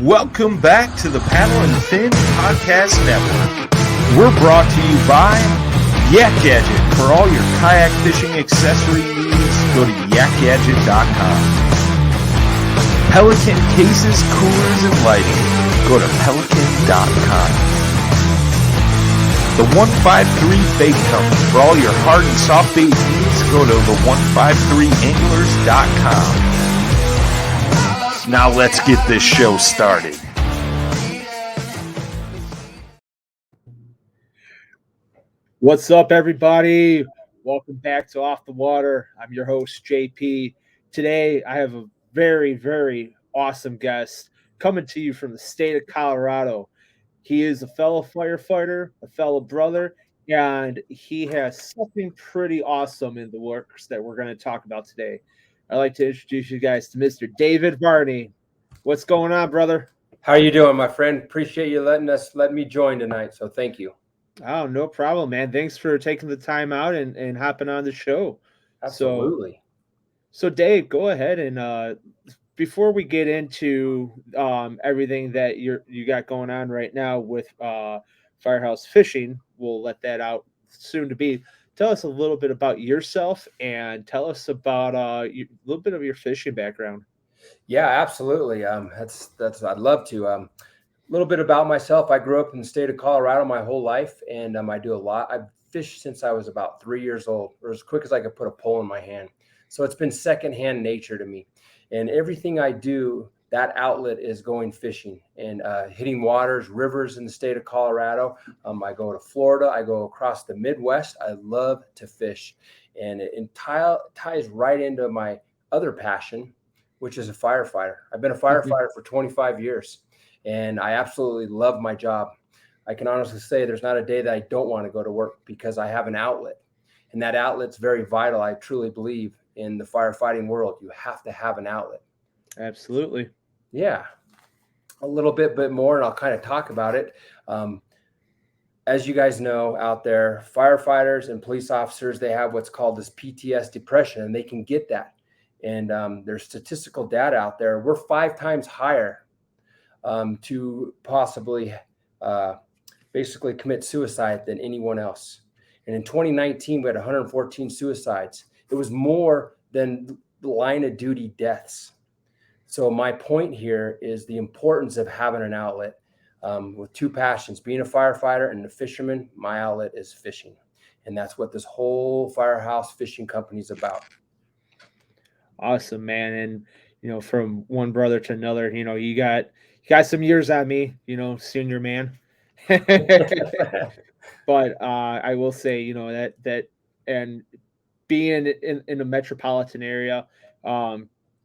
Welcome back to the Paddle and Fin Podcast Network. We're brought to you by Yak Gadget. For all your kayak fishing accessory needs, go to yakgadget.com. Pelican cases, coolers, and lighting. Go to pelican.com. The 153 Bait Company. For all your hard and soft bait needs, go to the 153anglers.com. Now let's get this show started. What's up, everybody? Welcome back to Off the Water. I'm your host, JP. Today, I have a very, very awesome guest coming to you from the state of Colorado. He is a fellow firefighter, a fellow brother, and he has something pretty awesome in the works that we're going to talk about today. I'd like to introduce you guys to Mr. David Varney. What's going on, brother? How are you doing, my friend? Appreciate you letting me join tonight, so thank you. Oh, no problem, man. Thanks for taking the time out and hopping on the show. Absolutely. So Dave, go ahead and before we get into everything that you got going on right now with Firehouse Fishing, we'll let that out soon to be. Tell us a little bit about yourself and tell us about a little bit of your fishing background. Yeah, absolutely. That's I'd love to. A little bit about myself. I grew up in the state of Colorado my whole life, and I do a lot. I've fished since I was about 3 years old, or as quick as I could put a pole in my hand. So it's been secondhand nature to me, and everything I do, that outlet is going fishing and hitting waters, rivers in the state of Colorado. I go to Florida. I go across the Midwest. I love to fish, and it ties right into my other passion, which is a firefighter. I've been a firefighter for 25 years, and I absolutely love my job. I can honestly say there's not a day that I don't want to go to work because I have an outlet, and that outlet's very vital. I truly believe in the firefighting world, you have to have an outlet. Absolutely. Yeah, a little bit more, and I'll kind of talk about it. As you guys know out there, firefighters and police officers, they have what's called this PTSD depression, and they can get that. And there's statistical data out there. We're 5 times higher to possibly basically commit suicide than anyone else. And in 2019, we had 114 suicides. It was more than line of duty deaths. So my point here is the importance of having an outlet with 2 passions, being a firefighter and a fisherman. My outlet is fishing. And that's what this whole Firehouse Fishing Company is about. Awesome, man. And, from one brother to another, you got some years on me, senior man. But I will say, that and being in a metropolitan area,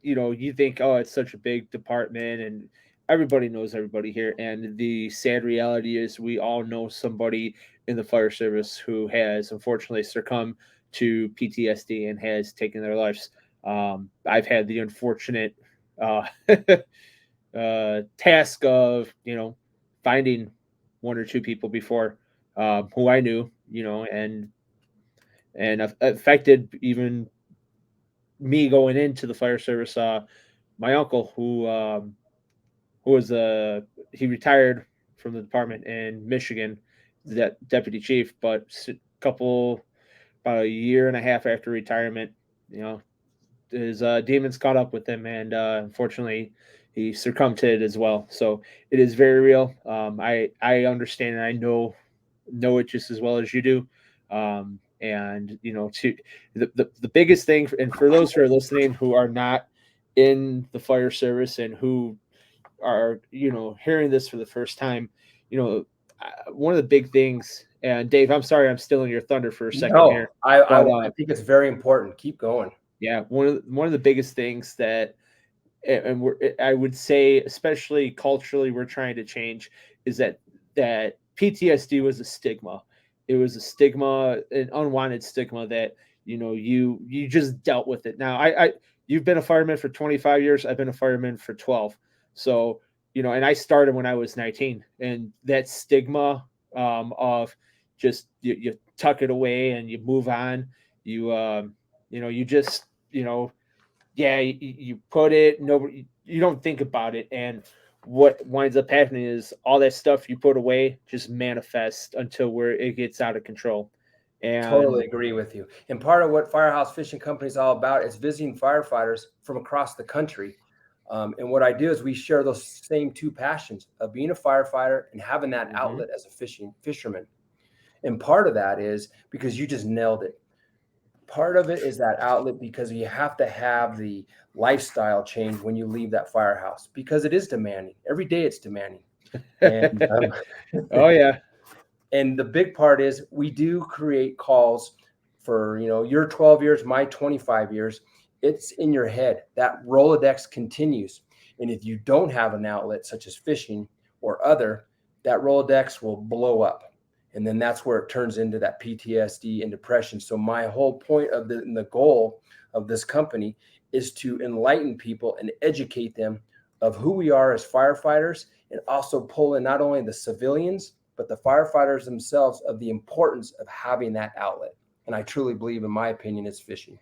you think, oh, it's such a big department and everybody knows everybody here. And the sad reality is we all know somebody in the fire service who has unfortunately succumbed to PTSD and has taken their lives. I've had the unfortunate task of, finding 1 or 2 people before who I knew, and affected even me going into the fire service. My uncle, who was he retired from the department in Michigan, that deputy chief, but about a year and a half after retirement, his demons caught up with him, and unfortunately, he succumbed to it as well. So it is very real. I understand, and I know it just as well as you do. And to the biggest thing, and for those who are listening who are not in the fire service and who are hearing this for the first time, one of the big things. And Dave, I'm sorry, I'm stealing your thunder for a second here. I think it's very important. Keep going. Yeah, one of the biggest things that, and I would say, especially culturally, we're trying to change is that PTSD was a stigma. It was a stigma, an unwanted stigma that you just dealt with it. Now, you've been a fireman for 25 years. I've been a fireman for 12. So and I started when I was 19, and that stigma of just you tuck it away and you move on. You just you put it. Nobody, you don't think about it. And what winds up happening is all that stuff you put away just manifests until where it gets out of control. Totally And agree with you. And part of what Firehouse Fishing Company is all about is visiting firefighters from across the country. And what I do is we share those same two passions of being a firefighter and having that Mhm. outlet as a fisherman. And part of that is because you just nailed it. Part of it is that outlet because you have to have the lifestyle change when you leave that firehouse because it is demanding. Every day it's demanding. And Oh yeah. and the big part is we do create calls for, your 12 years, my 25 years. It's in your head. That Rolodex continues. And if you don't have an outlet such as fishing or other, that Rolodex will blow up. And then that's where it turns into that PTSD and depression. So my whole point of the goal of this company is to enlighten people and educate them of who we are as firefighters, and also pull in not only the civilians, but the firefighters themselves of the importance of having that outlet. And I truly believe, in my opinion, it's fishing.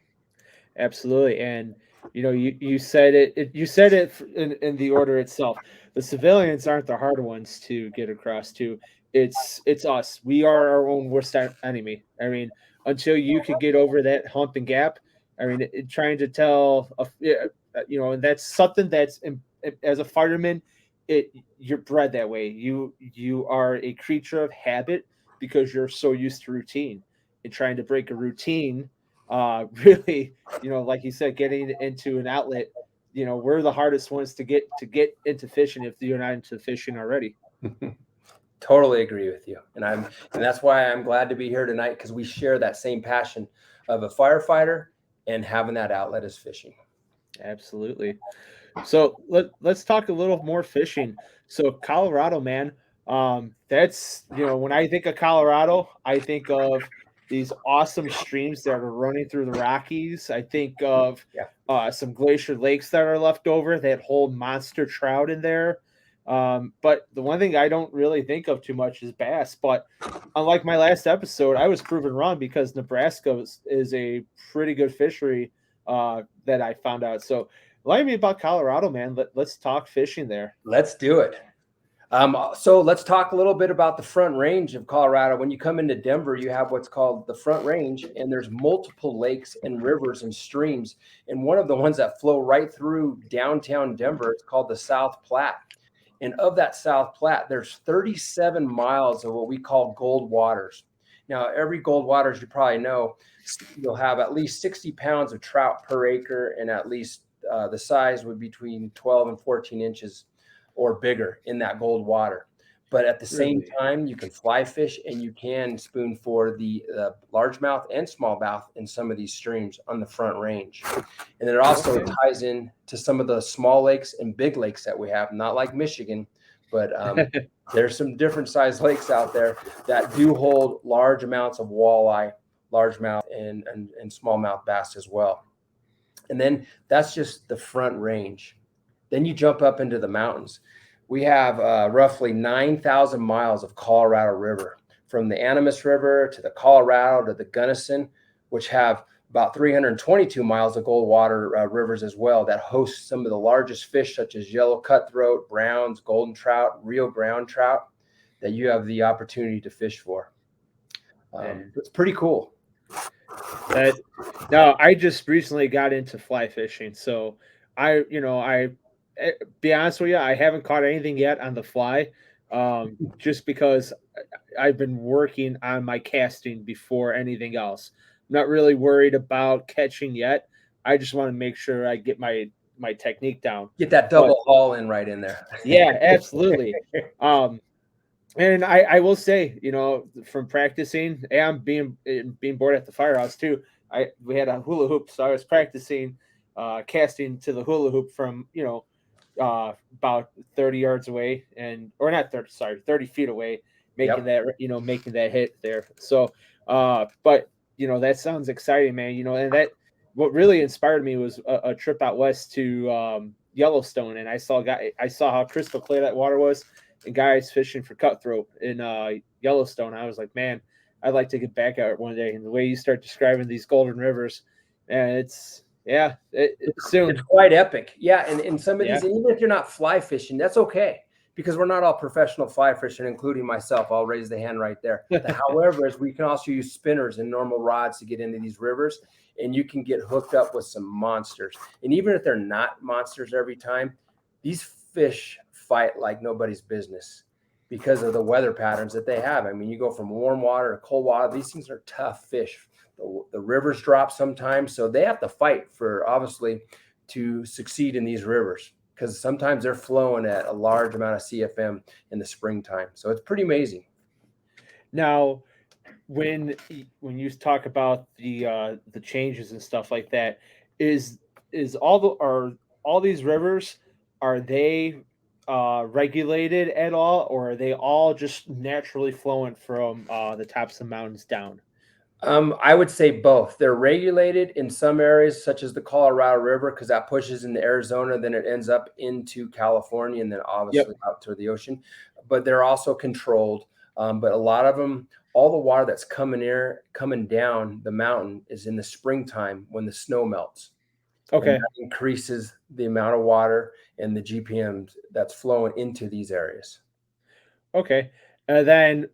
Absolutely. And you said it, you said it in the order itself. The civilians aren't the hard ones to get across to. It's us. We are our own worst enemy. I mean, until you could get over that hump and gap, I mean, trying to tell yeah, and that's something as a fireman, you're bred that way. You are a creature of habit because you're so used to routine. And trying to break a routine, really, like you said, getting into an outlet, we're the hardest ones to get into fishing if you're not into fishing already. Totally agree with you. And that's why I'm glad to be here tonight, because we share that same passion of a firefighter and having that outlet is fishing. Absolutely. So let's talk a little more fishing. So Colorado, man, that's when I think of Colorado, I think of these awesome streams that are running through the Rockies. I think of Yeah. some glacier lakes that are left over that hold monster trout in there. But the one thing I don't really think of too much is bass. But unlike my last episode, I was proven wrong because Nebraska is a pretty good fishery that I found out. So enlighten me about Colorado, man. Let's talk fishing there. Let's do it. So let's talk a little bit about the Front Range of Colorado. When you come into Denver, you have what's called the Front Range, and there's multiple lakes and rivers and streams. And one of the ones that flow right through downtown Denver is called the South Platte. And of that South Platte, there's 37 miles of what we call gold waters. Now, every gold waters, you probably know, you'll have at least 60 pounds of trout per acre, and at least the size would be between 12 and 14 inches or bigger in that gold water. But at the same Really? time, you can fly fish and you can spoon for the largemouth and smallmouth in some of these streams on the Front Range. And it also Okay. ties in to some of the small lakes and big lakes that we have, not like Michigan, but there's some different size lakes out there that do hold large amounts of walleye, largemouth, and smallmouth bass as well. And then that's just the Front Range. Then you jump up into the mountains. We have roughly 9,000 miles of Colorado River, from the Animas River to the Colorado to the Gunnison, which have about 322 miles of gold water rivers as well, that host some of the largest fish such as yellow cutthroat, browns, golden trout, Rio ground trout that you have the opportunity to fish for. It's pretty cool. Now I just recently got into fly fishing, so I be honest with you, I haven't caught anything yet on the fly, just because I've been working on my casting before anything else. I'm not really worried about catching yet. I just want to make sure I get my technique down. Get that But double haul in right in there. yeah, absolutely. Um, and I will say, from practicing and being bored at the firehouse too, we had a hula hoop, so I was practicing casting to the hula hoop from about 30 yards away, and or not 30, sorry, 30 feet away, making Yep. making that hit there. So, but that sounds exciting, man. And that what really inspired me was a trip out west to Yellowstone, and I saw how crystal clear that water was and guys fishing for cutthroat in Yellowstone. I was like, man, I'd like to get back out one day. And the way you start describing these golden rivers, and Yeah, soon. It's quite epic. Yeah, and some of Yeah. these, and even if you're not fly fishing, that's okay because we're not all professional fly fishers, including myself. I'll raise the hand right there. However, is we can also use spinners and normal rods to get into these rivers, and you can get hooked up with some monsters. And even if they're not monsters every time, these fish fight like nobody's business because of the weather patterns that they have. I mean, you go from warm water to cold water. These things are tough fish. The rivers drop sometimes, so they have to fight for obviously to succeed in these rivers because sometimes they're flowing at a large amount of CFM in the springtime. So it's pretty amazing. Now, when you talk about the changes and stuff like that, is are all these rivers, are they regulated at all, or are they all just naturally flowing from the tops of the mountains down? I would say both. They're regulated in some areas, such as the Colorado River, because that pushes into Arizona, then it ends up into California, and then obviously Yep. out to the ocean. But they're also controlled. But a lot of them, all the water that's coming down the mountain is in the springtime when the snow melts. And Okay. that increases the amount of water and the GPMs that's flowing into these areas. Okay. And then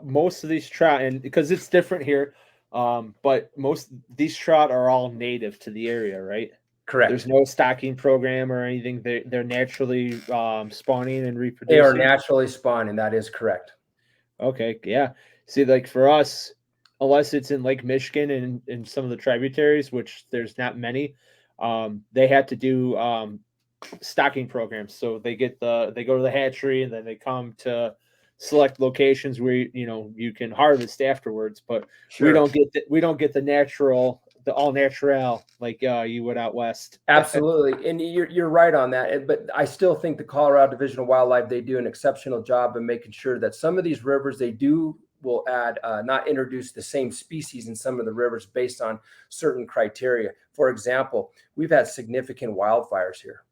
most of these trout, and because it's different here, but most these trout are all native to the area, right? There's Correct. no stocking program or anything. They're naturally spawning and They are reproducing. naturally spawning. That is correct. Okay, yeah. See, like for us, unless it's in Lake Michigan and some of the tributaries, which there's not many, they had to do stocking programs. So they go to the hatchery and then they come to select locations where you can harvest afterwards. But Sure. we don't get the all natural like you would out west. Absolutely. And you're right on that. But I still think the Colorado Division of Wildlife, they do an exceptional job of making sure that some of these rivers will add, not introduce the same species in some of the rivers based on certain criteria. For example, we've had significant wildfires here.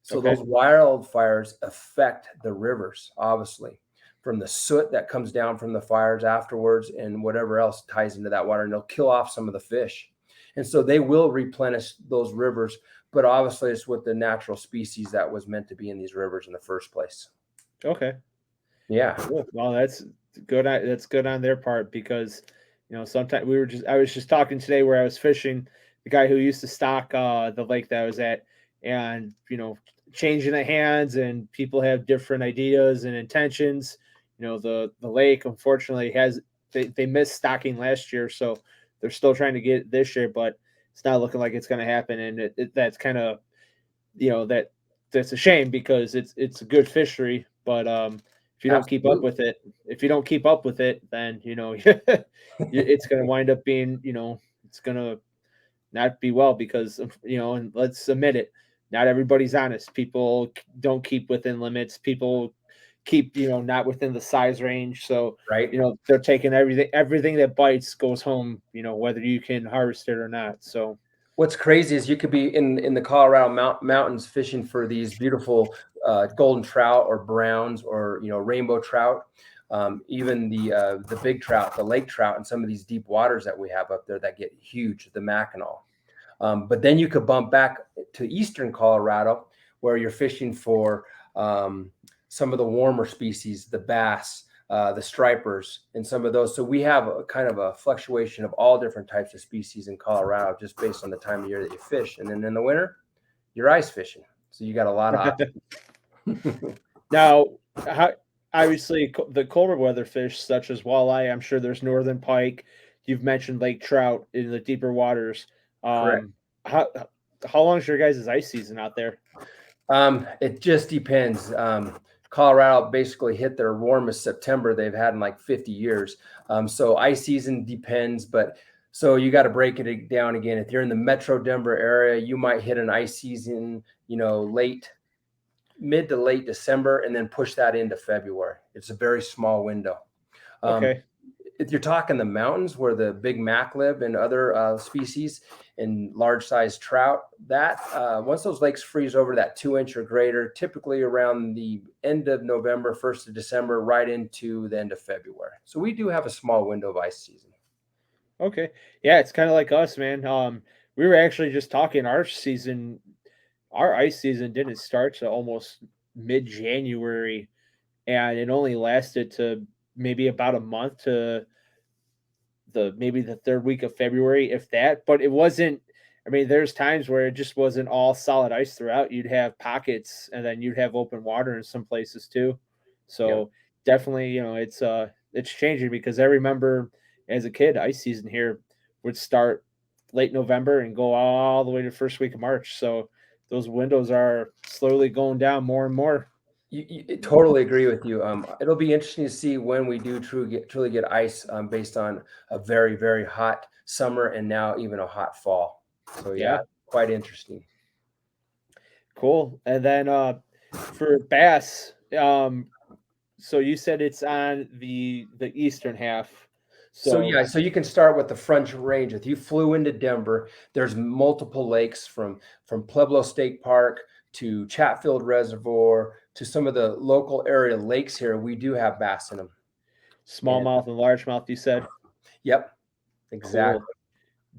So Okay. those wildfires affect the rivers, obviously, from the soot that comes down from the fires afterwards and whatever else ties into that water, and they'll kill off some of the fish. And so they will replenish those rivers, but obviously it's with the natural species that was meant to be in these rivers in the first place. Okay. Yeah. Cool. Well, that's good. That's good on their part because, sometimes I was just talking today where I was fishing, the guy who used to stock the lake that I was at, and changing the hands, and people have different ideas and intentions. The lake unfortunately they missed stocking last year, so they're still trying to get it this year, but it's not looking like it's going to happen, and that's kind of that's a shame because it's a good fishery, but if you don't keep up Absolutely. with it, then it's going to wind up being it's going to not be well because and let's admit it, not everybody's honest. People don't keep within limits. People keep not within the size range, so Right. they're taking everything that bites goes home, whether you can harvest it or not. So What's crazy is you could be in the Colorado mountains fishing for these beautiful golden trout or browns or rainbow trout, even the big trout, the lake trout, and some of these deep waters that we have up there that get huge, the Mackinac. But then you could bump back to eastern Colorado where you're fishing for some of the warmer species, the bass, the stripers, and some of those. So we have a kind of a fluctuation of all different types of species in Colorado just based on the time of year that you fish. And then in the winter, you're ice fishing. So you got a lot of options. now, obviously, the colder weather fish such as walleye. I'm sure there's northern pike. You've mentioned lake trout in the deeper waters. Correct. How how long is your guys' ice season out there? It just depends. Colorado basically hit their warmest September they've had in like 50 years. So ice season depends, but so you got to break it down again. If you're in the Metro Denver area, you might hit an ice season, mid to late December, and then push that into February. It's a very small window. Okay. If you're talking the mountains where the big mac live and other species and large sized trout, that once those lakes freeze over that 2 inch or greater, typically around the end of November, 1st of December, right into the end of February. So we do have a small window of ice season. Okay. Yeah, it's kind of like us, man. we were actually just talking. Our ice season didn't start to almost mid-January, and it only lasted to maybe about a month to maybe the third week of February, if that. But it wasn't. I mean, there's times where it just wasn't all solid ice throughout. You'd have pockets, and then you'd have open water in some places too. Yep. So definitely, it's changing because I remember as a kid, ice season here would start late November and go all the way to the first week of March. So those windows are slowly going down more and more. Totally agree with you. It'll be interesting to see when we do truly get ice based on a very, very hot summer and now even a hot fall. So yeah, Yeah. quite interesting. Cool. And then for bass, so you said it's on the eastern half. So yeah, so you can start with the frontier range. If you flew into Denver, there's multiple lakes from Pueblo State Park to Chatfield Reservoir to some of the local area lakes here. We do have bass in them. Smallmouth and largemouth, you said? Yep, exactly.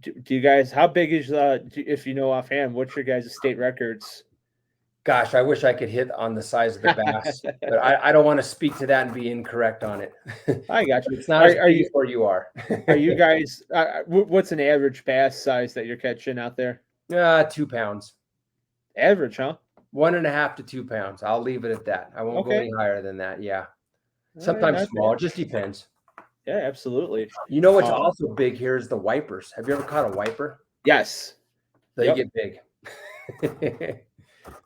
Cool. Do you guys, how big is, if you know offhand, what's your guys' state records? Gosh, I wish I could hit on the size of the bass, but I don't want to speak to that and be incorrect on it. I got you. It's not as big as where you are. Are you guys, what's an average bass size that you're catching out there? 2 pounds. Average, huh? 1.5 to 2 pounds. I'll leave it at that. I won't go any higher than that. Yeah. Sometimes smaller. Just depends. Yeah, absolutely. You know what's also big here is the wipers. Have you ever caught a wiper? Yes. They get big.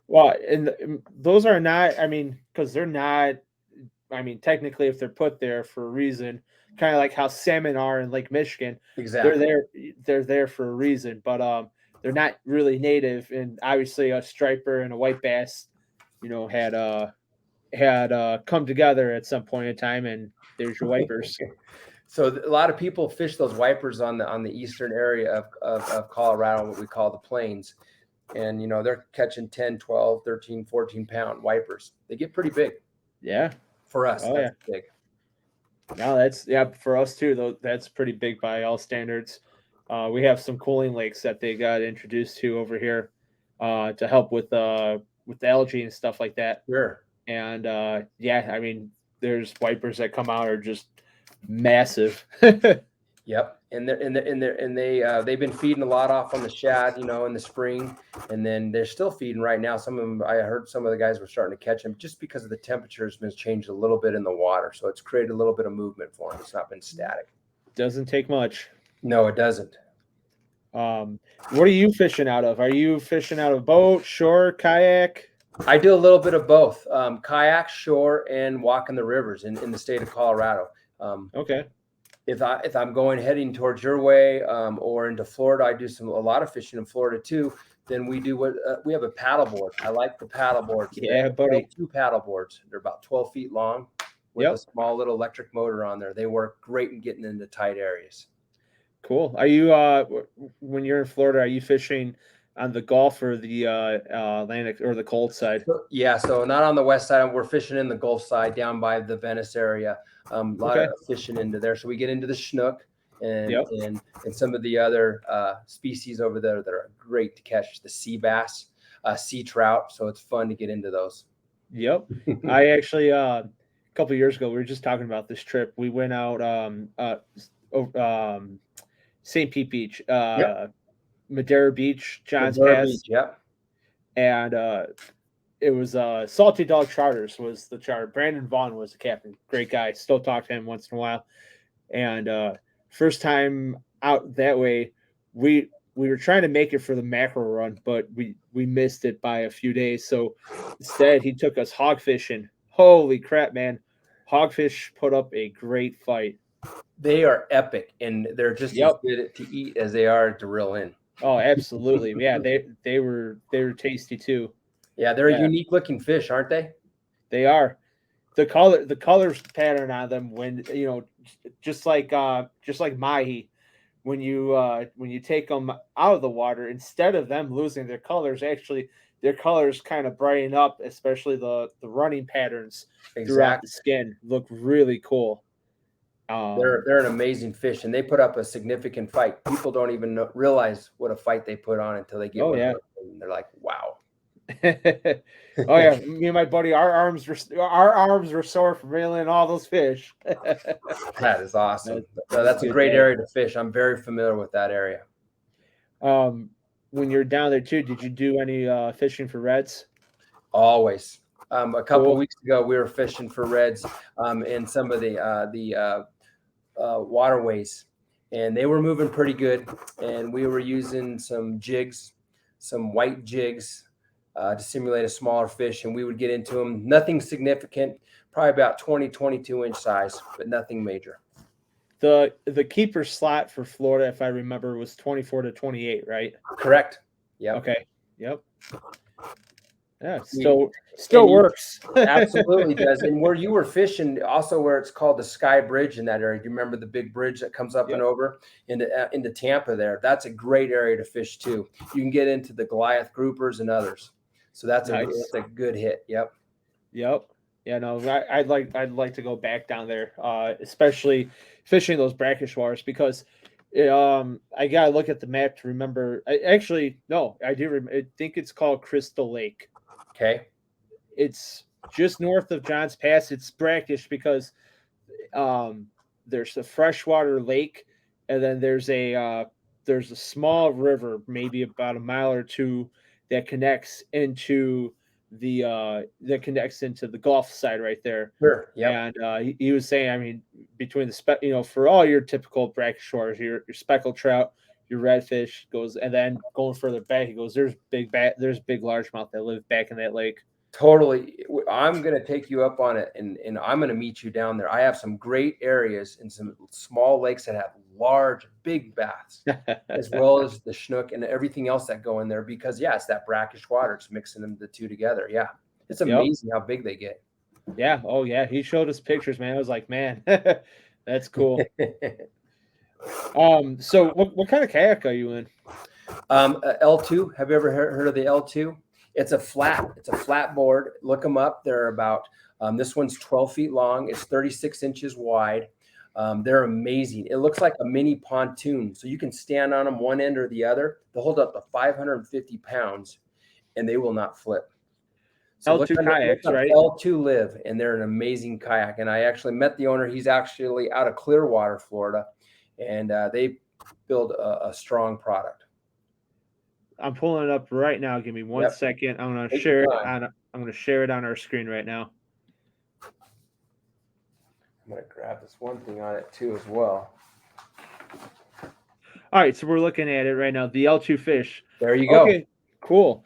Well, and those are not, I mean, because they're not, I mean, technically, if they're put there for a reason, kind of like how salmon are in Lake Michigan, Exactly. They're there for a reason, but they're not really native. And obviously, a striper and a white bass, had come together at some point in time, and there's your wipers. So a lot of people fish those wipers on the eastern area of Colorado, what we call the plains. And, they're catching 10, 12, 13, 14-pound wipers. They get pretty big. Yeah. For us, that's big. No, that's, for us too, though. That's pretty big by all standards. We have some cooling lakes that they got introduced to over here to help with algae and stuff like that. Sure. And I mean, there's wipers that come out are just massive. Yep, and they've been feeding a lot off on the shad, in the spring, and then they're still feeding right now. Some of them, I heard some of the guys were starting to catch them just because of the temperature has been changed a little bit in the water, so it's created a little bit of movement for them. It's not been static. Doesn't take much. No, it doesn't. What are you fishing out of? Are you fishing out of boat, shore, kayak? I do a little bit of both, kayak, shore, and walking the rivers in the state of Colorado. Okay. If I'm heading towards your way or into Florida, I do a lot of fishing in Florida too. Then we do we have a paddleboard. I like the paddleboard. Yeah, buddy. 2 paddleboards. They're about 12 feet long with a small little electric motor on there. They work great in getting into tight areas. Cool. Are you when you're in Florida, are you fishing on the Gulf or the Atlantic or the cold side? Yeah, so not on the west side. We're fishing in the Gulf side, down by the Venice area. A lot of fishing into there. So we get into the Chinook and some of the other species over there that are great to catch, the sea bass, sea trout. So it's fun to get into those. Yep. I actually a couple of years ago, we were just talking about this trip. We went out St. Pete Beach, Madera Beach, Johns Pass. Beach, yep. And it was Salty Dog Charters was the charter. Brandon Vaughn was the captain. Great guy. Still talk to him once in a while. And first time out that way, we were trying to make it for the mackerel run, but we missed it by a few days. So instead, he took us hog fishing. Holy crap, man. Hogfish put up a great fight. They are epic, and they're just as good to eat as they are to reel in. Oh, absolutely. Yeah, they were tasty too. Yeah, they're a unique looking fish, aren't they? They are. The colors pattern on them, when just like mahi, when you take them out of the water, instead of them losing their colors, actually their colors kind of brighten up, especially the running patterns throughout the skin look really cool. They're an amazing fish, and they put up a significant fight. People don't even realize what a fight they put on until they get one. yeah. And they're like, wow. Oh yeah, me and my buddy, our arms were sore from reeling all those fish. That is awesome. That's a good great day. area to fish. I'm very familiar with that area. When you're down there too, did you do any fishing for reds? Always. A couple Cool. weeks ago, we were fishing for reds in some of the waterways, and they were moving pretty good. And we were using some jigs, some white jigs, to simulate a smaller fish, and we would get into them. Nothing significant, probably about 20, 22-inch size, but nothing major. The keeper slot for Florida, if I remember, was 24 to 28, right? Correct. Yeah. Okay. Yep. Yeah. Still works. Absolutely does. And where you were fishing, also where it's called the Sky Bridge in that area. Do you remember the big bridge that comes up and over into Tampa there? That's a great area to fish too. You can get into the Goliath groupers and others. So that's a good hit. Yep. Yep. Yeah, no, I'd like to go back down there, especially fishing those brackish waters, because I gotta look at the map to remember. I think it's called Crystal Lake. Okay. It's just north of Johns Pass. It's brackish because there's a freshwater lake, and then there's a small river, maybe about a mile or two, that connects into the Gulf side right there. Sure. Yeah. And he was saying, I mean, between for all your typical brackish waters, your speckled trout, your redfish goes, and then going further back, he goes, there's big largemouth that live back in that lake. Totally. I'm going to take you up on it, and I'm going to meet you down there. I have some great areas and some small lakes that have large, big bass, as well as the Chinook and everything else that go in there, because it's that brackish water. It's mixing the two together. Yeah. It's amazing how big they get. Yeah. Oh yeah. He showed us pictures, man. I was like, man, that's cool. So what kind of kayak are you in? L2. Have you ever heard of the L2? It's a flat board. Look them up. They're about, this one's 12 feet long. It's 36 inches wide. They're amazing. It looks like a mini pontoon. So you can stand on them one end or the other. They'll hold up to 550 pounds and they will not flip. So L2 kayaks, right? L2 Live, and they're an amazing kayak. And I actually met the owner. He's actually out of Clearwater, Florida, and they build a strong product. I'm pulling it up right now. Give me one second. I'm going to share it on our screen right now. I'm going to grab this one thing on it too as well. All right, so we're looking at it right now. The L2 fish. There you go. Okay, cool.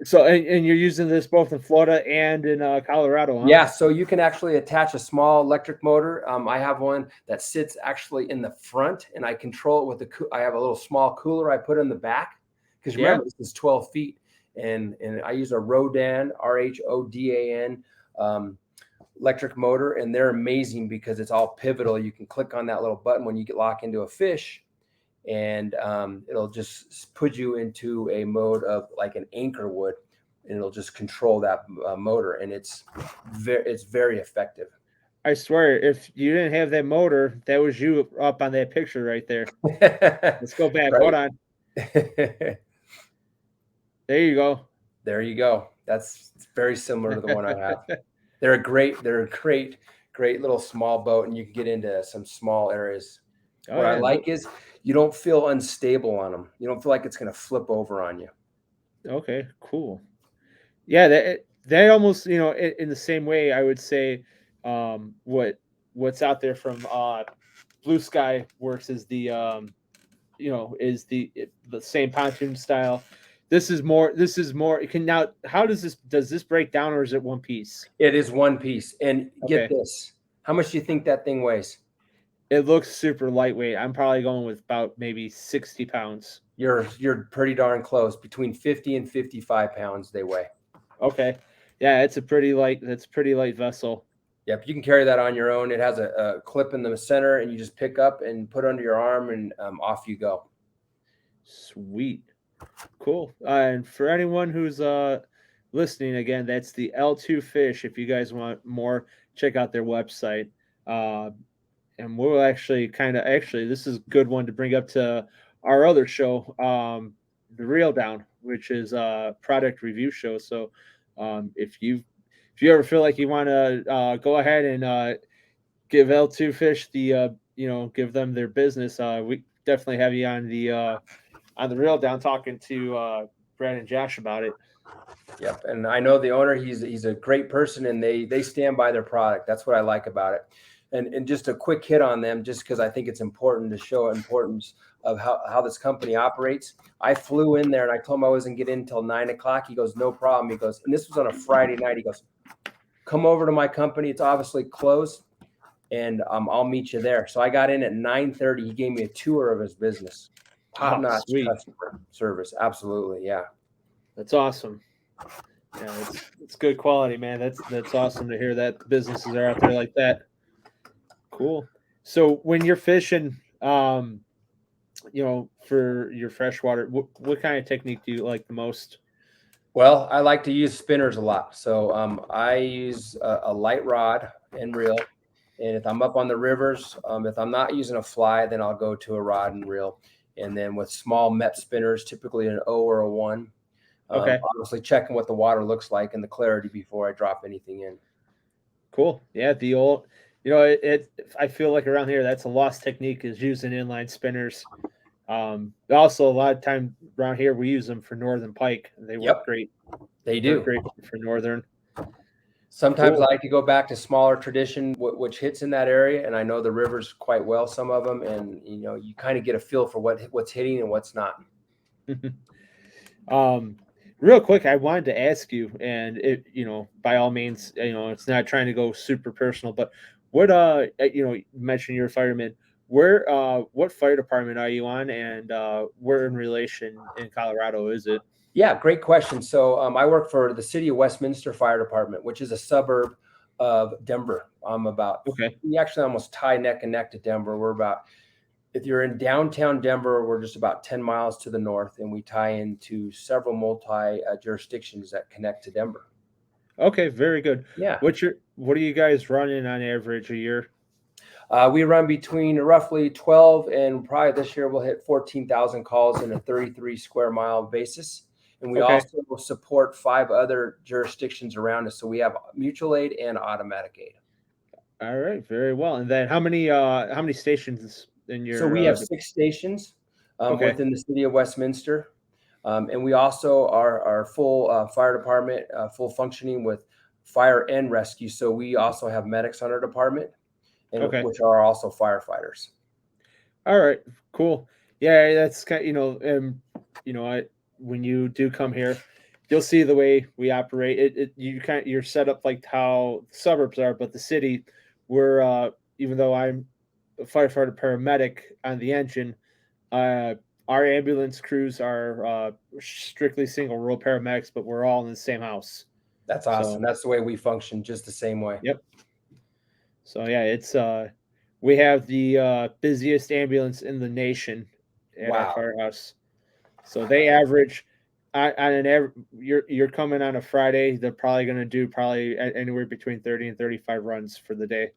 So, and you're using this both in Florida and in Colorado, huh? Yeah, so you can actually attach a small electric motor. I have one that sits actually in the front, and I control it with I have a little small cooler I put in the back, because remember, this is 12 feet, and I use a Rodan, RHODAN, electric motor, and they're amazing because it's all pivotal. You can click on that little button when you get locked into a fish, and it'll just put you into a mode of like an anchor would, and it'll just control that motor, and it's very effective. I swear, if you didn't have that motor, that was you up on that picture right there. Let's go back. Right. Hold on. There you go. There you go. That's very similar to the one I have. They're a great little small boat, and you can get into some small areas. What I like is you don't feel unstable on them. You don't feel like it's going to flip over on you. Okay, cool. Yeah, that almost, in the same way, I would say what's out there from Blue Sky Works is the is the same pontoon style. This is more. How does this break down, or is it one piece? It is one piece. And get this. How much do you think that thing weighs? It looks super lightweight. I'm probably going with about maybe 60 pounds. You're pretty darn close. Between 50 and 55 pounds they weigh. Okay. Yeah, it's a pretty light vessel. Yep, you can carry that on your own. It has a clip in the center, and you just pick up and put under your arm, and off you go. Sweet. Cool. And for anyone who's listening, again, that's the L2 Fish. If you guys want more, check out their website. and we'll actually this is a good one to bring up to our other show, the Reel Down, which is a product review show. So if you ever feel like you want to go ahead and give L2 Fish the give them their business, we definitely have you on the Reel Down talking to Brad and Josh about it. Yep, and I know the owner. He's a great person, and they stand by their product. That's what I like about it. And just a quick hit on them, just because I think it's important to show importance of how this company operates. I flew in there and I told him I wasn't getting in until 9 o'clock. He goes, no problem. He goes, and this was on a Friday night. He goes, come over to my company. It's obviously closed, and I'll meet you there. So I got in at 9:30. He gave me a tour of his business. Top notch customer service. Absolutely, yeah. That's awesome. Yeah, it's good quality, man. That's awesome to hear that the businesses are out there like that. Cool. So when you're fishing, for your freshwater, what kind of technique do you like the most? Well, I like to use spinners a lot. So I use a light rod and reel. And if I'm up on the rivers, if I'm not using a fly, then I'll go to a rod and reel. And then with small MEP spinners, typically an O or a 1. Okay. Obviously checking what the water looks like and the clarity before I drop anything in. Cool. Yeah, the old, I feel like around here that's a lost technique is using inline spinners. Also, a lot of time around here we use them for northern pike. They work great. They do. Work great for northern. Sometimes I like to go back to smaller tradition, which hits in that area, and I know the rivers quite well, some of them, and you kind of get a feel for what's hitting and what's not. Real quick, I wanted to ask you, and by all means, it's not trying to go super personal, but what you mentioned you're a fireman. What fire department are you on, and where in relation in Colorado is it? Yeah, great question. So I work for the City of Westminster Fire Department, which is a suburb of Denver. We actually almost tie neck and neck to Denver. If you're in downtown Denver, we're just about 10 miles to the north, and we tie into several multi jurisdictions that connect to Denver. Okay, very good. Yeah. What are you guys running on average a year? We run between roughly 12 and probably this year we'll hit 14,000 calls in a 33 square mile basis. And we also support 5 other jurisdictions around us. So we have mutual aid and automatic aid. All right, very well. And then how many stations in your? So we have 6 stations within the City of Westminster. And we also are full fire department, full functioning with fire and rescue. So we also have medics on our department, which are also firefighters. All right, cool. Yeah, that's kind of, when you do come here, you'll see the way we operate. You're set up like how the suburbs are, but the city, we're even though I'm a firefighter paramedic on the engine, our ambulance crews are strictly single role paramedics, but we're all in the same house. That's awesome. That's the way we function, just the same way. Yep. So yeah, it's we have the busiest ambulance in the nation at our firehouse. So they average on an average. You're coming on a Friday. They're probably going to do anywhere between 30 and 35 runs for the day.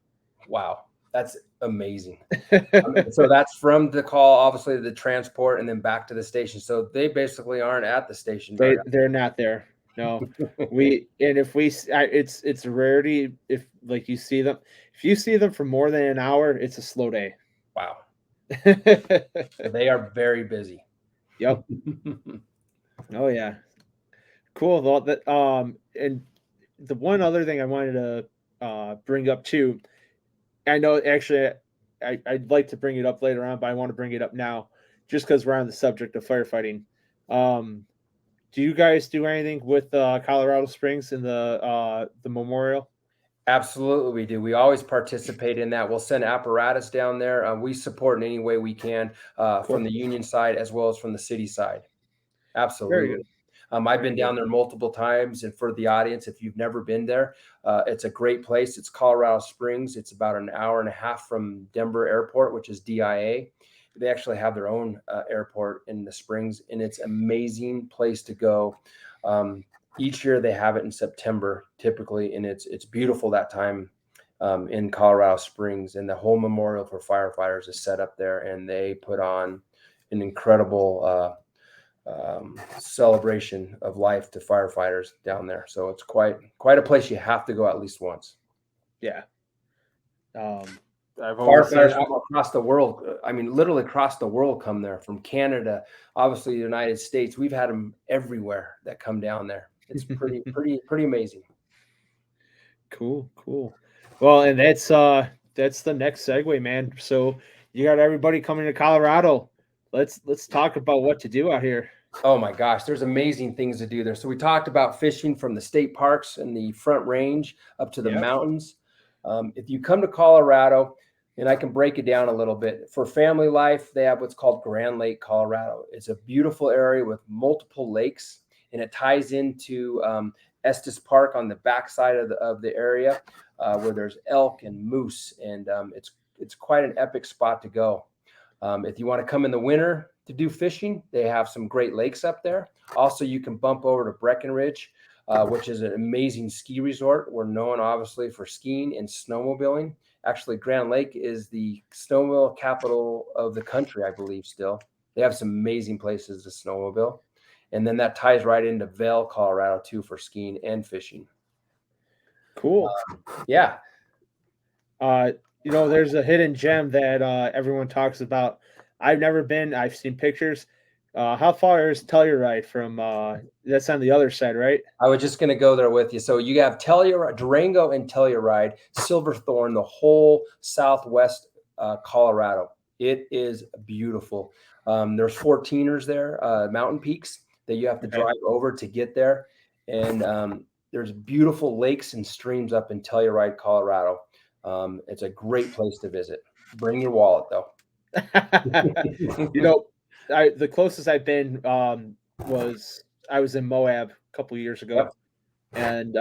Wow, that's amazing. So that's from the call, obviously the transport, and then back to the station. So they basically aren't at the station. They're not there. No, it's a rarity if like you see them. If you see them for more than an hour, it's a slow day. Wow. They are very busy. Yep. Oh yeah. Cool. Well, that and the one other thing I wanted to bring up too, I know actually I'd like to bring it up later on, but I want to bring it up now just because we're on the subject of firefighting. Do you guys do anything with Colorado Springs in the memorial? Absolutely, we do. We always participate in that. We'll send apparatus down there. We support in any way we can from the union side as well as from the city side. Absolutely. I've been down there multiple times, and for the audience, if you've never been there, it's a great place. It's Colorado Springs. It's about an hour and a half from Denver Airport, which is DIA. They actually have their own airport in the Springs, and it's an amazing place to go. Each year they have it in September typically, and it's beautiful that time in Colorado Springs, and the whole memorial for firefighters is set up there, and they put on an incredible celebration of life to firefighters down there. So it's quite a place you have to go at least once. Yeah. I've always Firefighters said, from across the world, I mean, literally across the world come there, from Canada, obviously the United States. We've had them everywhere that come down there. It's pretty amazing. cool. Well, and that's the next segue, man. So you got everybody coming to Colorado. Let's talk about what to do out here. Oh my gosh, there's amazing things to do there. So we talked about fishing from the state parks and the Front Range up to the mountains. If you come to Colorado, and I can break it down a little bit, for family life, they have what's called Grand Lake, Colorado. It's a beautiful area with multiple lakes, and it ties into Estes Park on the backside of the area, where there's elk and moose, and it's quite an epic spot to go. If you want to come in the winter to do fishing, they have some great lakes up there. Also, you can bump over to Breckenridge, which is an amazing ski resort. We're known obviously for skiing and snowmobiling. Actually, Grand Lake is the snowmobile capital of the country, I believe. Still, they have some amazing places to snowmobile, and then that ties right into Vail, Colorado, too, for skiing and fishing. Cool. Yeah. There's a hidden gem that everyone talks about. I've never been. I've seen pictures. How far is Telluride from? That's on the other side, right? I was just going to go there with you. So you have Telluride, Durango, and Telluride, Silverthorne, the whole southwest Colorado. It is beautiful. There's 14ers there, mountain peaks that you have to drive over to get there, and there's beautiful lakes and streams up in Telluride, Colorado. It's a great place to visit. Bring your wallet, though. The closest I've been was I was in Moab a couple of years ago, and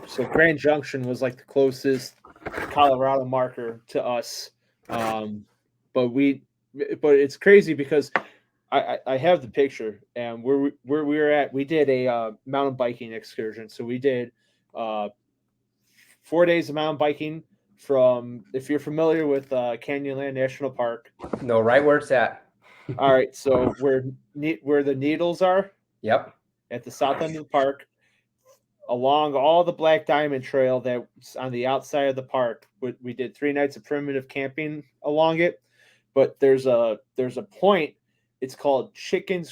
so Grand Junction was like the closest Colorado marker to us. But it's crazy because I have the picture, and where we were at, we did a mountain biking excursion. So we did 4 days of mountain biking from, if you're familiar with Canyonland National Park. No, right where it's at. All right, so where the Needles are. Yep. At the south end of the park, along all the Black Diamond Trail that's on the outside of the park. We did 3 nights of primitive camping along it, but there's a point. It's called Chicken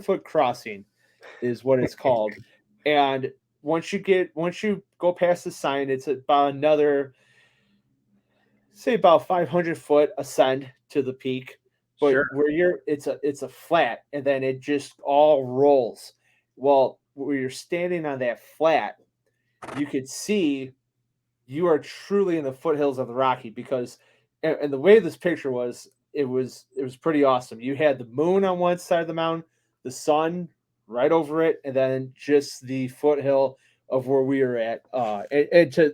Foot Crossing, is what it's called. And once you go past the sign, it's about another, say about 500 foot ascend to the peak. But where it's a flat, and then it just all rolls. Well, where you're standing on that flat, you could see you are truly in the foothills of the Rocky, because, and the way this picture was, it was pretty awesome. You had the moon on one side of the mountain, the sun right over it, and then just the foothill of where we were at. And to,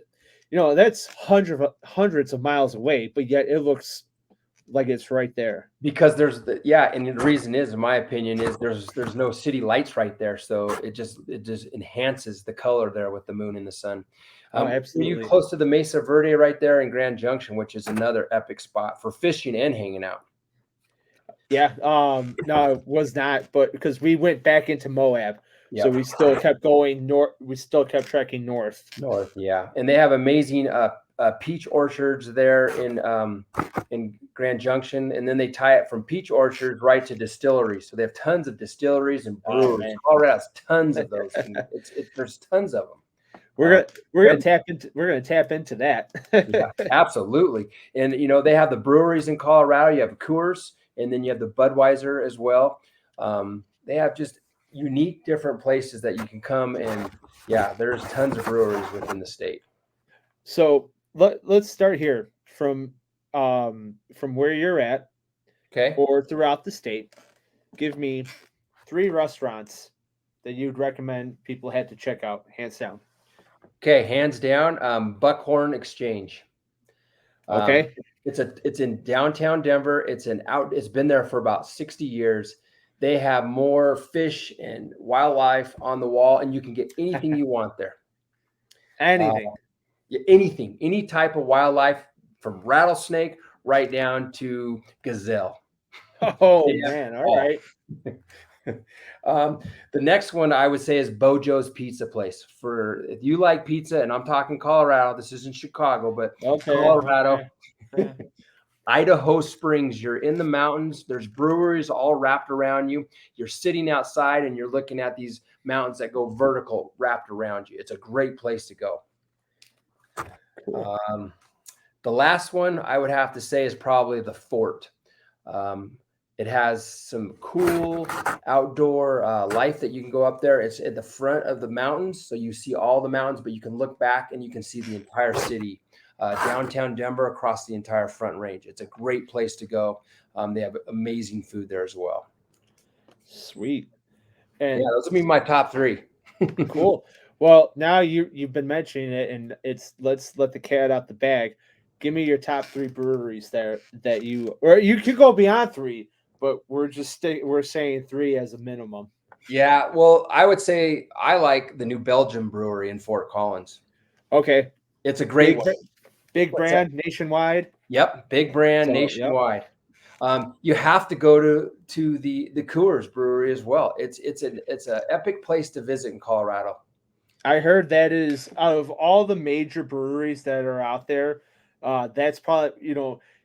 that's hundreds of miles away, but yet it looks like it's right there, because there's and the reason is, in my opinion, is there's no city lights right there, so it just enhances the color there with the moon and the sun. Absolutely. You're close to the Mesa Verde right there in Grand Junction, which is another epic spot for fishing and hanging out. No, it was not, but because we went back into Moab. So we still kept going north. We still kept trekking north. And they have amazing peach orchards there in Grand Junction, and then they tie it from peach orchards right to distilleries. So they have tons of distilleries and breweries. Colorado has tons of those. There's tons of them. We're gonna tap into that. Yeah, absolutely. And they have the breweries in Colorado. You have Coors, and then you have the Budweiser as well. They have just unique different places that you can come, and there's tons of breweries within the state. So let's start here from where you're at, or throughout the state. Give me 3 restaurants that you'd recommend people had to check out, hands down. Hands down, Buckhorn Exchange. It's in downtown Denver. It's been there for about 60 years. They have more fish and wildlife on the wall, and you can get anything you want there. Anything. anything, any type of wildlife, from rattlesnake right down to gazelle. Oh Yeah. man, all right. The next one I would say is Bojo's Pizza Place. For if you like pizza, and I'm talking Colorado, this isn't Chicago, but Okay, Colorado, okay. Idaho Springs. You're in the mountains. There's breweries all wrapped around you. You're sitting outside and you're looking at these mountains that go vertical wrapped around you. It's a great place to go. Cool. The last one I would have to say is probably the Fort. It has some cool outdoor life that you can go up there. It's at the front of the mountains, so you see all the mountains, but you can look back and you can see the entire city, downtown Denver, across the entire Front Range. It's a great place to go. They have amazing food there as well. Sweet. Yeah, And those would be my top three. cool. Well, now you've been mentioning it, and let's let the cat out the bag. Give me your top 3 breweries there that you, or you could go beyond 3, but we're saying 3 as a minimum. Yeah, well, I would say I like the New Belgium Brewery in Fort Collins. Okay. It's a great one. Big What's brand nationwide. Yep, big brand So, nationwide. You have to go to the Coors Brewery as well. It's an epic place to visit in Colorado. I heard that is out of all the major breweries that are out there, that's probably,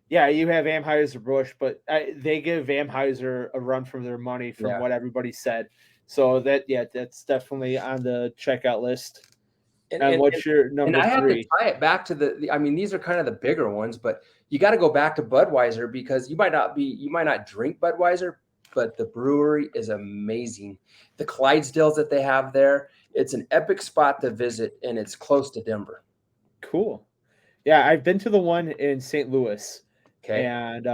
yeah, you have Anheuser-Busch, but they give Anheuser a run for their money from Yeah. what everybody said. So that's definitely on the checkout list. And what's your number and I have 3? to tie it back to I mean, these are kind of the bigger ones, but you got to go back to Budweiser, because you might not drink Budweiser, but the brewery is amazing. The Clydesdales that they have there, it's an epic spot to visit, and it's close to Denver. Cool. Yeah, I've been to the one in St. Louis. Okay. And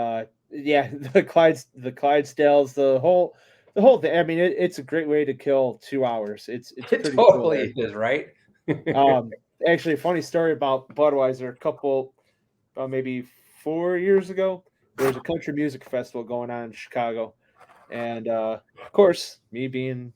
yeah, the Clydesdales, the whole thing. I mean, it's a great way to kill 2 hours. It's It pretty totally cool. is, right? Actually, a funny story about Budweiser. A couple, maybe 4 years ago, there was a country music festival going on in Chicago, and of course, me being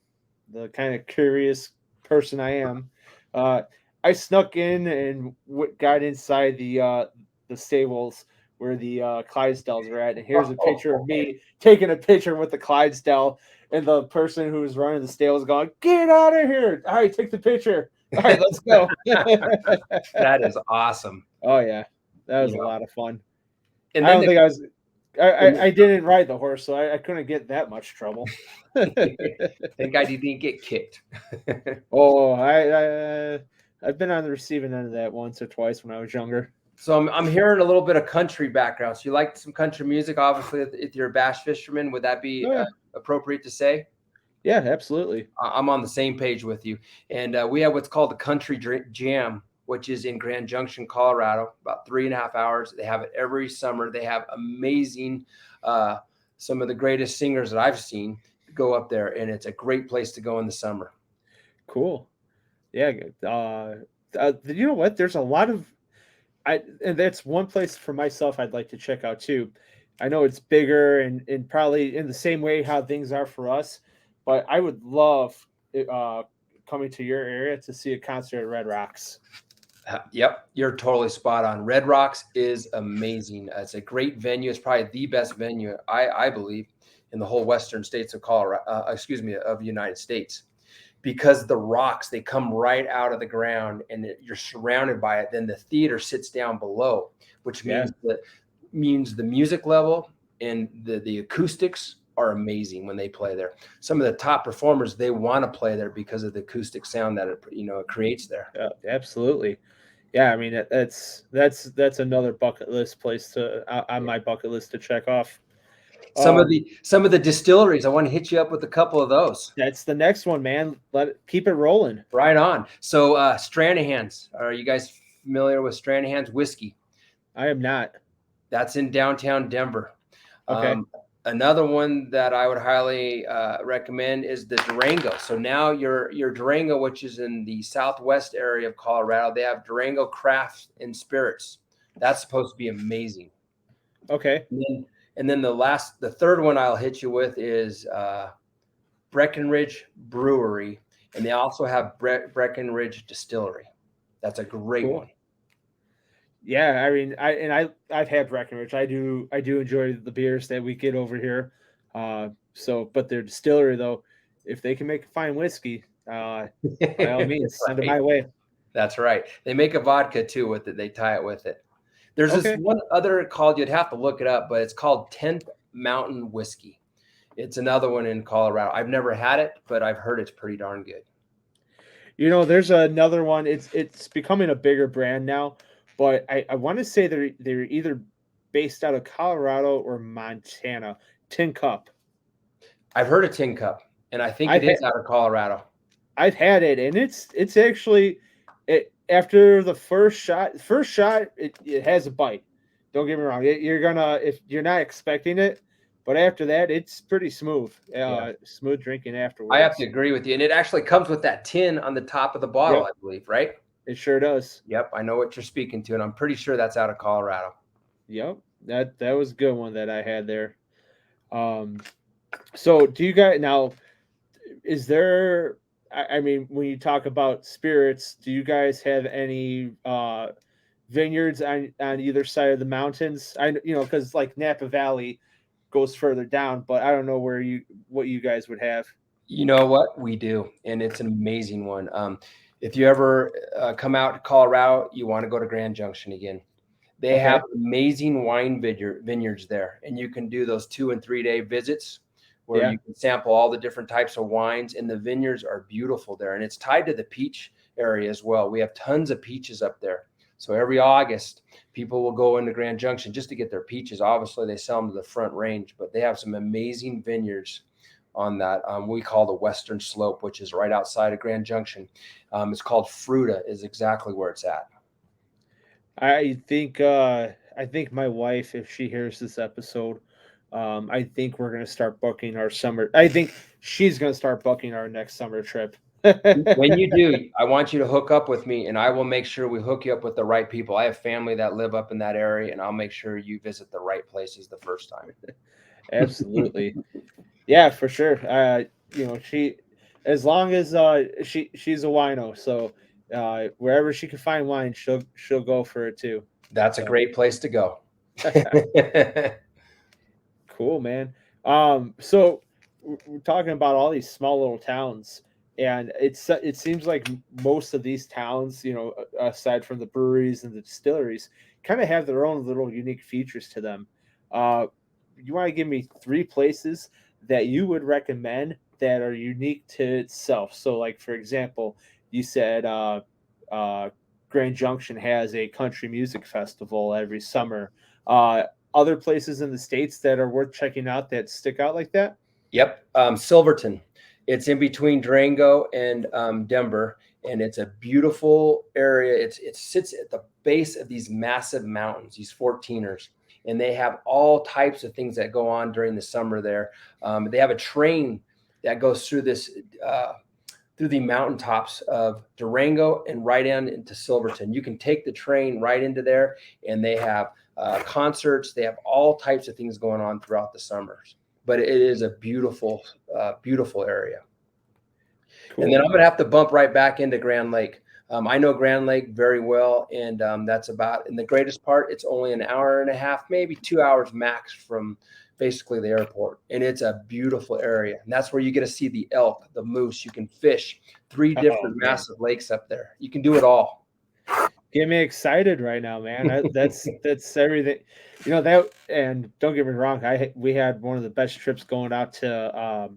the kind of curious person I am, I snuck in and got inside the stables where the Clydesdales are at, and here's a picture of me taking a picture with the Clydesdale, and the person who was running the stables going, "Get out of here! All right, take the picture. All right, let's go." That is awesome. Oh yeah, that was a lot of fun. And I then don't think I was. I didn't ride the horse, so I couldn't get that much trouble. thank God you didn't get kicked. Oh, I've been on the receiving end of that once or twice when I was younger. So I'm hearing a little bit of country background. So you like some country music, obviously, if you're a bass fisherman. Would that be appropriate to say? Yeah, absolutely. I'm on the same page with you. And we have what's called the Country Jam, which is in Grand Junction, Colorado, about 3.5 hours. They have it every summer. They have amazing, some of the greatest singers that I've seen go up there, and it's a great place to go in the summer. Cool. Yeah. You know what? There's a lot of, and that's one place for myself I'd like to check out too. I know it's bigger and probably in the same way how things are for us, but I would love coming to your area to see a concert at Red Rocks. Yep, you're totally spot on. Red Rocks is amazing. It's a great venue. It's probably the best venue, I believe, in the whole western states of Colorado. Of the United States, because the rocks, they come right out of the ground and you're surrounded by it. Then the theater sits down below, which means the music level and the acoustics are amazing when they play there. Some of the top performers, they want to play there because of the acoustic sound that it creates there. Yeah, absolutely. Yeah, I mean that's another bucket list place on my bucket list to check off. Some of the distilleries, I want to hit you up with a couple of those. That's the next one, man. Keep it rolling. Right on. So Stranahan's, are you guys familiar with Stranahan's whiskey? I am not. That's in downtown Denver. Okay. Another one that I would highly recommend is the Durango. So now your Durango, which is in the southwest area of Colorado, they have Durango Craft and Spirits. That's supposed to be amazing. Okay. And then the third one I'll hit you with is Breckenridge Brewery, and they also have Breckenridge Distillery. That's a great one. Yeah, I mean, I've had Breckenridge. I do enjoy the beers that we get over here. But their distillery though, if they can make a fine whiskey, by all means, send it Right. my way. That's right. They make a vodka too with it. They tie it with it. There's this Okay. one other called, you'd have to look it up, but it's called 10th Mountain Whiskey. It's another one in Colorado. I've never had it, but I've heard it's pretty darn good. There's another one. It's becoming a bigger brand now, but I want to say they're either based out of Colorado or Montana. Tin Cup. I've heard of Tin Cup, and I think it I've is had out of Colorado. I've had it, and it's actually it after the first shot it has a bite. Don't get me wrong. You're gonna if you're not expecting it, but after that it's pretty smooth. Yeah, Smooth drinking I have to afterwards. agree with you. And it actually comes with that tin on the top of the bottle, Yep, I believe, right? it sure does. Yep, I know what you're speaking to, and I'm pretty sure that's out of Colorado. Yep, that was a good one that I had there. Um, so do you guys now? Is there? I mean, when you talk about spirits, do you guys have any vineyards on either side of the mountains? Because like Napa Valley goes further down, but I don't know what you guys would have. You know what? We do, and it's an amazing one. If you ever come out to Colorado, you want to go to Grand Junction again. They have Okay. amazing wine vineyards there, and you can do those 2 and 3 day visits where Yeah. you can sample all the different types of wines, and the vineyards are beautiful there. And it's tied to the peach area as well. We have tons of peaches up there. So every August, people will go into Grand Junction just to get their peaches. Obviously, they sell them to the Front Range, but they have some amazing vineyards on that we call the Western Slope, which is right outside of Grand Junction. It's called Fruta, is exactly where it's at. I think my wife, if she hears this episode, I think we're gonna start booking our summer. I think she's gonna start booking our next summer trip. When you do, I want you to hook up with me, and I will make sure we hook you up with the right people. I have family that live up in that area, and I'll make sure you visit the right places the first time. Absolutely. Yeah, for sure. She as long as she's a wino, so wherever she can find wine, she'll go for it too. That's a So great place to go. cool, man. So we're talking about all these small little towns, and it seems like most of these towns, aside from the breweries and the distilleries, kind of have their own little unique features to them. You want to give me three places that you would recommend that are unique to itself? So, like for example, you said Grand Junction has a country music festival every summer. Other places in the states that are worth checking out that stick out like that? Yep. Silverton. It's in between Durango and Denver, and it's a beautiful area. It sits at the base of these massive mountains, these 14ers, and they have all types of things that go on during the summer there. They have a train that goes through this through the mountaintops of Durango and right down into Silverton. You can take the train right into there, and they have concerts. They have all types of things going on throughout the summers. But it is a beautiful, beautiful area. Cool. And then I'm going to have to bump right back into Grand Lake. I know Grand Lake very well, and that's about, and the greatest part, it's only an hour and a half, maybe 2 hours max from basically the airport. And it's a beautiful area. And that's where you get to see the elk, the moose. You can fish 3 different massive lakes up there. You can do it all. Get me excited right now, man. That's everything. That, and don't get me wrong, we had one of the best trips going out to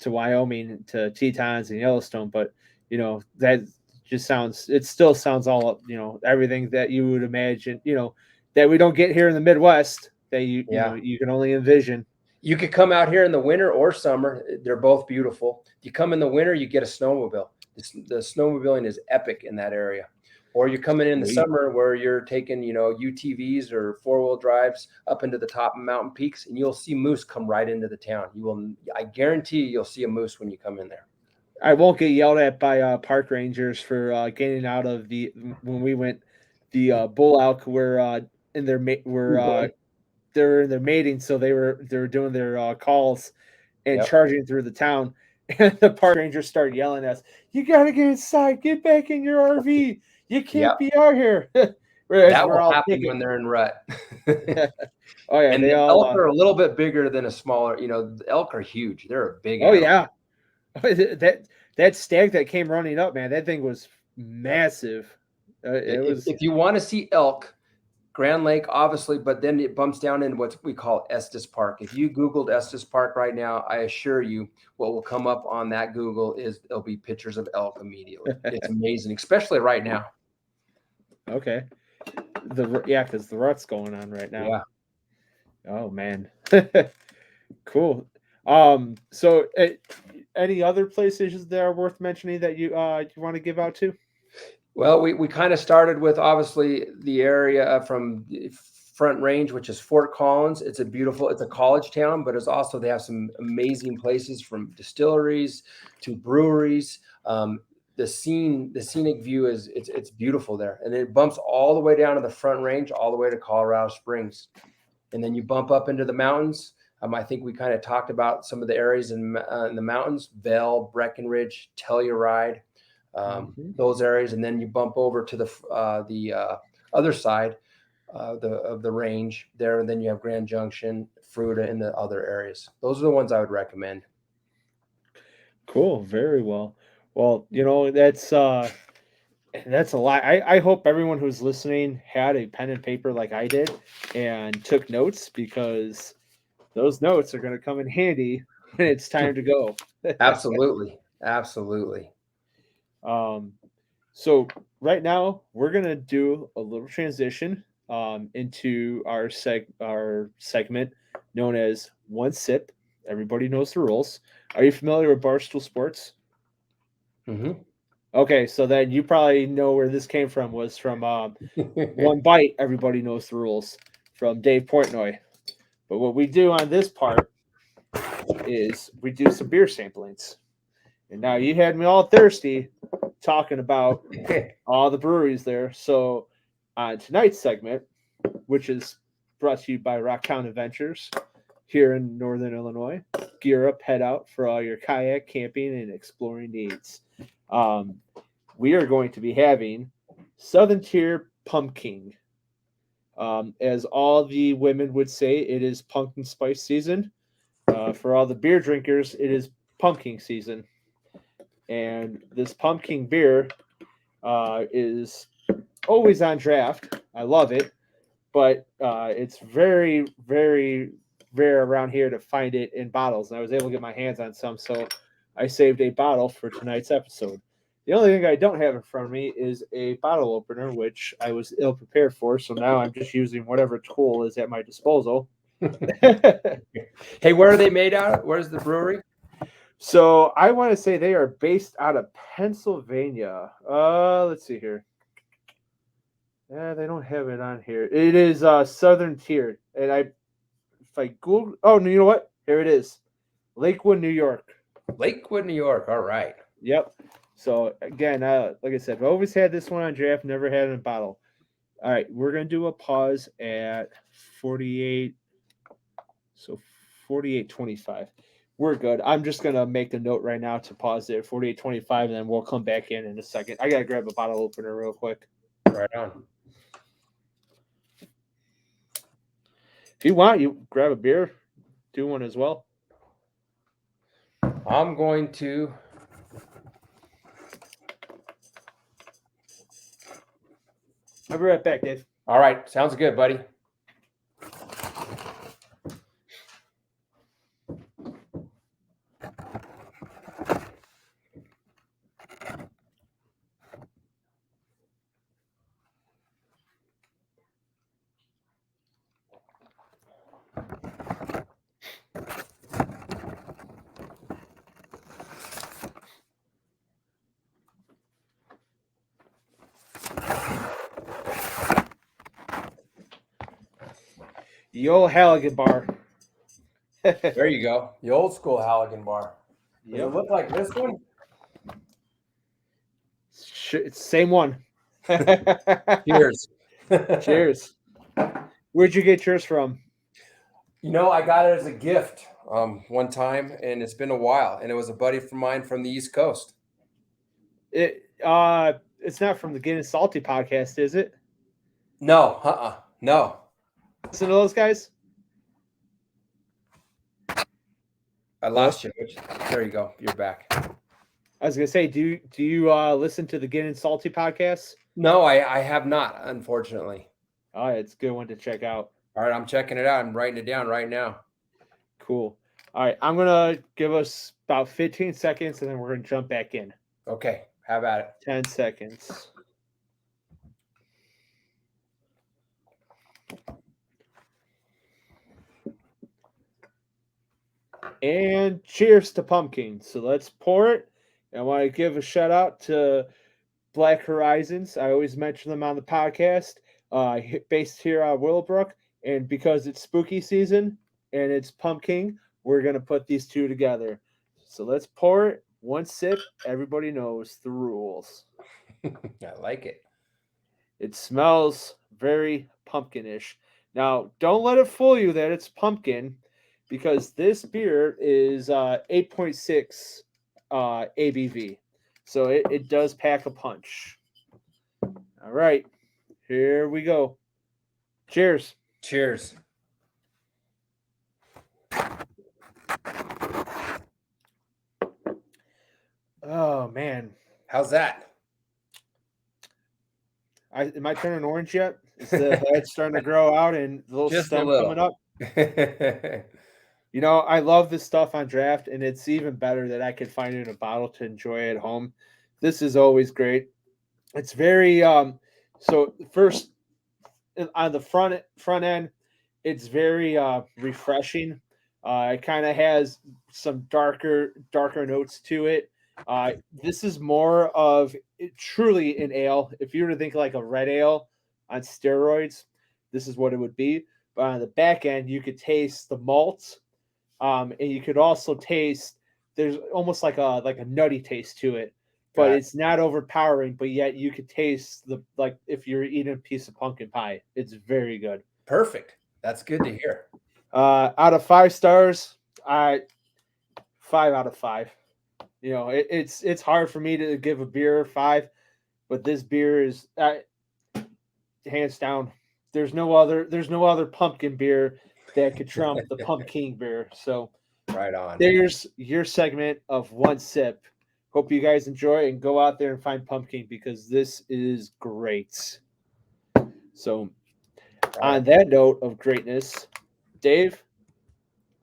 Wyoming, to Tetons and Yellowstone, but that it still sounds all, everything that you would imagine, that we don't get here in the Midwest, that you can only envision. You could come out here in the winter or summer. They're both beautiful. If you come in the winter, you get a snowmobile. The snowmobiling is epic in that area. Or you're coming in the summer where you're taking, UTVs or 4-wheel drives up into the top of mountain peaks, and you'll see moose come right into the town. I guarantee you'll see a moose when you come in there. I won't get yelled at by park rangers for getting out of when we went the bull elk were in their they're in their mating, so they were doing their calls and charging through the town, and the park rangers started yelling at us, "You got to get inside, get back in your RV. You can't be out here." That we're will all happen thinking. when they're in rut. Oh yeah, And they the all. elk are a little bit bigger than a smaller. The elk are huge. They're a big Oh animal. yeah, that stag that came running up, man, that thing was massive. It was. If you want to see elk, Grand Lake, obviously, but then it bumps down in what we call Estes Park. If you Googled Estes Park right now, I assure you what will come up on that Google is there'll be pictures of elk immediately. It's amazing, especially right now. Okay. Because the rut's going on right now. Yeah. Oh man. Cool. So any other places that are worth mentioning that you want to give out to? Well, we kind of started with obviously the area from Front Range, which is Fort Collins. It's a college town, but they have some amazing places from distilleries to breweries. The scenic view it's beautiful there, and it bumps all the way down to the Front Range, all the way to Colorado Springs, and then you bump up into the mountains. I think we kind of talked about some of the areas in the mountains: Vail, Breckenridge, Telluride. Those areas, and then you bump over to the other side of the range there, and then you have Grand Junction, Fruita, and the other areas. Those are the ones I would recommend. Cool. Very well. Well, that's a lot. I hope everyone who's listening had a pen and paper like I did and took notes, because those notes are going to come in handy when it's time to go. Absolutely. So right now we're gonna do a little transition into our segment known as One Sip. Everybody knows the rules. Are you familiar with Barstool Sports? Mm-hmm. Okay, so then you probably know where this came from. Was from One Bite. Everybody knows the rules from Dave Portnoy. But what we do on this part is we do some beer samplings. And now you had me all thirsty talking about all the breweries there. So on tonight's segment, which is brought to you by Rocktown Adventures here in Northern Illinois, gear up, head out for all your kayak, camping, and exploring needs. We are going to be having Southern Tier Pumpkin. As all the women would say, it is pumpkin spice season. For all the beer drinkers, it is pumpkin season. And this pumpkin beer is always on draft. I love it, but it's very, very rare around here to find it in bottles. And I was able to get my hands on some, so I saved a bottle for tonight's episode. The only thing I don't have in front of me is a bottle opener, which I was ill prepared for. So now I'm just using whatever tool is at my disposal. Hey, where are they made out of? Where's the brewery? So I want to say they are based out of Pennsylvania. Let's see here. Yeah, they don't have it on here. It is Southern Tier, and if I Google, oh, you know what? Here it is, Lakewood, New York. Lakewood, New York. All right. Yep. So again, like I said, I've always had this one on draft, never had it in a bottle. All right, we're gonna do a pause at 48. So 48.25. We're good. I'm just gonna make a note right now to pause it at 48.25, and then we'll come back in a second. I gotta grab a bottle opener real quick. Right on. If you want, you grab a beer, do one as well. I'm going to. I'll be right back, Dave. All right. Sounds good, buddy. The old Halligan bar. There you go. The old school Halligan bar. Does Yep. it look like this one? It's same one. Cheers. Cheers. Where'd you get yours from? I got it as a gift one time, and it's been a while. And it was a buddy of mine from the East Coast. It's not from the Getting Salty podcast, is it? No, no. Listen to those guys. I lost you. There you go. You're back. I was gonna say, do you listen to the Getting Salty podcast? No, I have not, unfortunately. Oh, it's a good one to check out. All right, I'm checking it out. I'm writing it down right now. Cool. All right, I'm gonna give us about 15 seconds, and then we're gonna jump back in. Okay, how about it? 10 seconds. And cheers to pumpkin. So let's pour it. I want to give a shout out to Black Horizons. I always mention them on the podcast. Based here out of Willowbrook, and because it's spooky season and it's pumpkin, we're gonna put these two together. So let's pour it. One sip. Everybody knows the rules. I like it. It smells very pumpkinish. Now, don't let it fool you that it's pumpkin, because this beer is 8.6 ABV. So it does pack a punch. All right, here we go. Cheers. Cheers. Oh, man. How's that? Am I turning orange yet? Is the head starting to grow out and the little Just a stem little. coming up? You know, I love this stuff on draft, and it's even better that I could find it in a bottle to enjoy at home. This is always great. It's very so first on the front end, it's very refreshing. It kind of has some darker notes to it. This is more of truly an ale. If you were to think like a red ale on steroids, this is what it would be. But on the back end, you could taste the malt. And you could also taste there's almost like a nutty taste to it, but it's not overpowering. But yet you could taste the like if you're eating a piece of pumpkin pie. It's very good. Perfect. That's good to hear. Out of 5 stars, 5 out of 5. You know, it's hard for me to give a beer 5, but this beer is hands down. There's no other pumpkin beer that could trump the pumpkin beer. So right on. There's your segment of one sip. Hope you guys enjoy and go out there and find pumpkin because this is great. So on that note of greatness, Dave,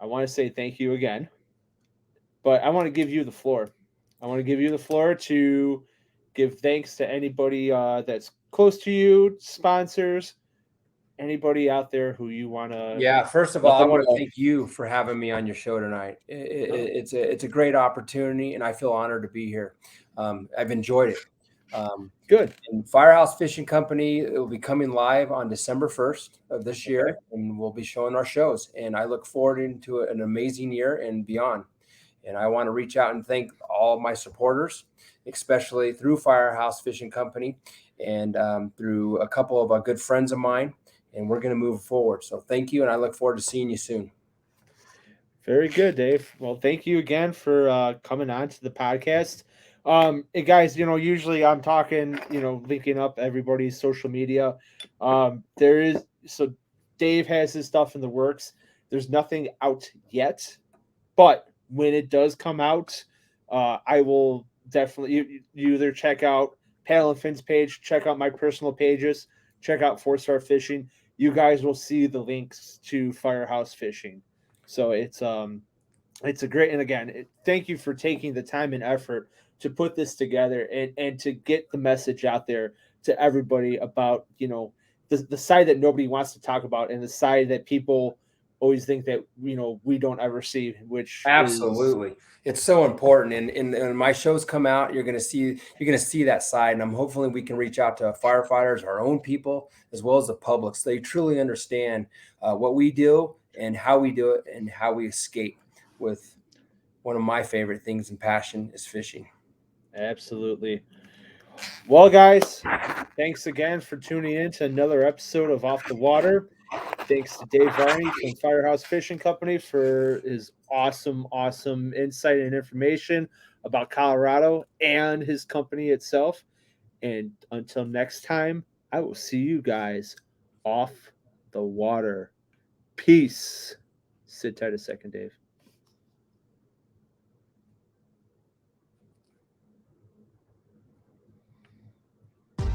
I want to say thank you again. But I want to give you the floor. I want to give you the floor to give thanks to anybody that's close to you, sponsors, anybody out there who you want to. Yeah, first of all, I want to thank you for having me on your show tonight. It's a great opportunity, and I feel honored to be here. I've enjoyed it. Good. And Firehouse Fishing Company, it will be coming live on December 1st of this year, and we'll be showing our shows. And I look forward into an amazing year and beyond. And I want to reach out and thank all my supporters, especially through Firehouse Fishing Company and through a couple of good friends of mine. And we're going to move forward. So thank you, and I look forward to seeing you soon. Very good, Dave. Well, thank you again for coming on to the podcast. Hey guys, usually I'm talking, linking up everybody's social media. So Dave has his stuff in the works. There's nothing out yet, but when it does come out, I will definitely you either check out Paddle and Fins page, check out my personal pages, check out 4-Star Fishing. You guys will see the links to Firehouse Fishing. So it's a great, and again, thank you for taking the time and effort to put this together and to get the message out there to everybody about, the side that nobody wants to talk about and the side that people always think that, we don't ever see, which absolutely it's so important. And my shows come out, you're going to see that side. And I'm hopefully we can reach out to firefighters, our own people, as well as the public, so they truly understand what we do and how we do it and how we escape with one of my favorite things and passion is fishing. Absolutely. Well, guys, thanks again for tuning in to another episode of Off the Water. Thanks to Dave Varney from Firehouse Fishing Company for his awesome insight and information about Colorado and his company itself. And until next time, I will see you guys off the water. Peace. Sit tight a second, Dave.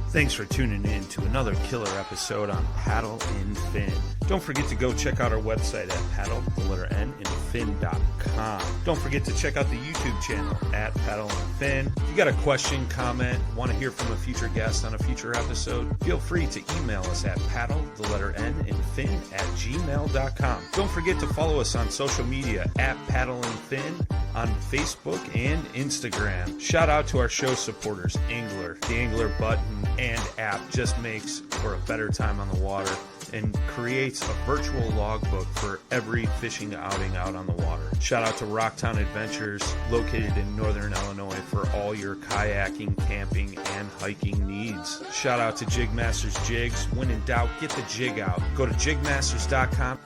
Thanks for tuning in to another killer episode on Paddle and Fin. Don't forget to go check out our website at paddle_and fin.com. Don't forget to check out the YouTube channel at Paddle and Fin. If you got a question, comment, want to hear from a future guest on a future episode, feel free to email us at paddle_and fin@gmail.com. Don't forget to follow us on social media at Paddle and Fin on Facebook and Instagram. Shout out to our show supporters, Angler. The Angler button and app just makes for a better time on the water and creates a virtual logbook for every fishing outing out on the water. Shout out to Rocktown Adventures, located in northern Illinois, for all your kayaking, camping, and hiking needs. Shout out to Jigmasters Jigs. When in doubt, get the jig out. Go to jigmasters.com.